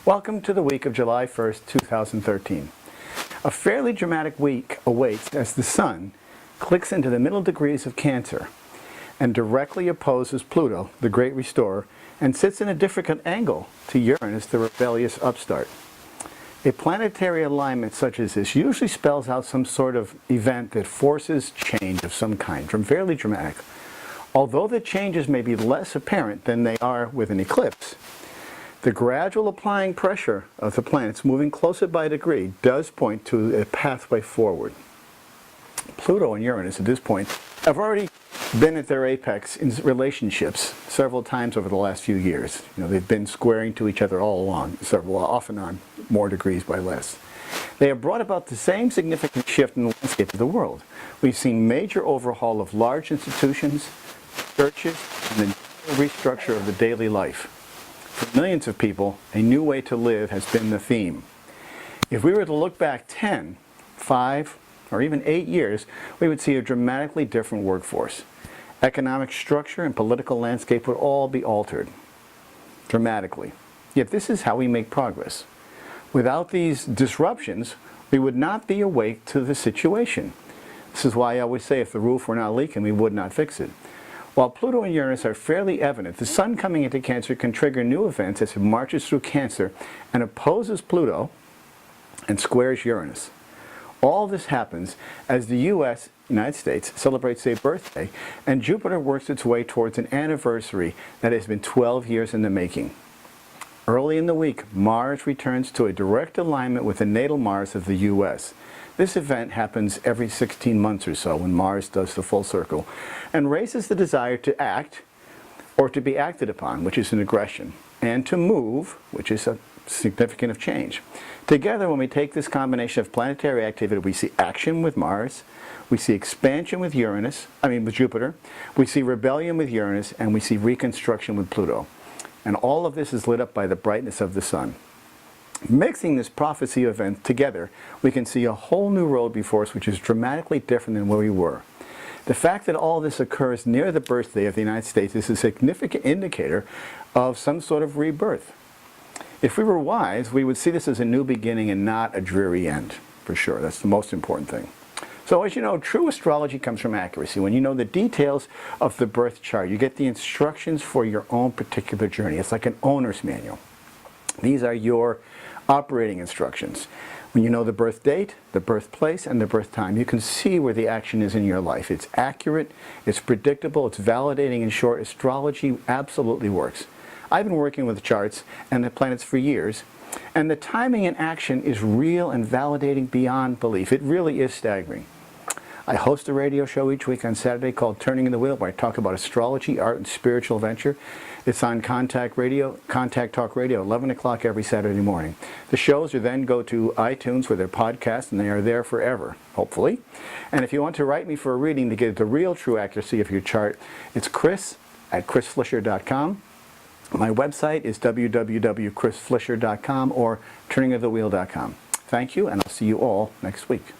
Welcome to the week of July 1st, 2013. A fairly dramatic week awaits as the Sun clicks into the middle degrees of Cancer and directly opposes Pluto, the great restorer, and sits in a different angle to Uranus, the rebellious upstart. A planetary alignment such as this usually spells out some sort of event that forces change of some kind, fairly dramatic. Although the changes may be less apparent than they are with an eclipse, the gradual applying pressure of the planets moving closer by a degree does point to a pathway forward. Pluto and Uranus at this point have already been at their apex in relationships several times over the last few years. They've been squaring to each other all along, off and on, more degrees by less. They have brought about the same significant shift in the landscape of the world. We've seen major overhaul of large institutions, churches, and the restructure of the daily life. For millions of people, a new way to live has been the theme. If we were to look back 10, 5, or even 8 years, we would see a dramatically different workforce. Economic structure and political landscape would all be altered dramatically. Yet this is how we make progress. Without these disruptions, we would not be awake to the situation. This is why I always say if the roof were not leaking, we would not fix it. While Pluto and Uranus are fairly evident, the Sun coming into Cancer can trigger new events as it marches through Cancer and opposes Pluto and squares Uranus. All this happens as the United States, celebrates a birthday, and Jupiter works its way towards an anniversary that has been 12 years in the making. Early in the week, Mars returns to a direct alignment with the natal Mars of the U.S. This event happens every 16 months or so when Mars does the full circle, and raises the desire to act or to be acted upon, which is an aggression, and to move, which is a significant of change. Together, when we take this combination of planetary activity, we see action with Mars, we see expansion with Jupiter, we see rebellion with Uranus, and we see reconstruction with Pluto. And all of this is lit up by the brightness of the Sun. Mixing this prophecy event together, we can see a whole new road before us which is dramatically different than where we were. The fact that all this occurs near the birthday of the United States is a significant indicator of some sort of rebirth. If we were wise, we would see this as a new beginning and not a dreary end, for sure. That's the most important thing. So as you know, true astrology comes from accuracy. When you know the details of the birth chart, you get the instructions for your own particular journey. It's like an owner's manual. These are your operating instructions. When you know the birth date, the birthplace, and the birth time, you can see where the action is in your life. It's accurate, it's predictable, it's validating. In short, astrology absolutely works. I've been working with charts and the planets for years, and the timing and action is real and validating beyond belief. It really is staggering. I host a radio show each week on Saturday called Turning in the Wheel, where I talk about astrology, art, and spiritual venture. It's on Contact Talk Radio, 11 o'clock every Saturday morning. The shows are then go to iTunes where they're podcasts, and they are there forever, hopefully. And if you want to write me for a reading to get the real true accuracy of your chart, it's Chris@chrisflisher.com. My website is www.chrisflisher.com or turningofthewheel.com. Thank you, and I'll see you all next week.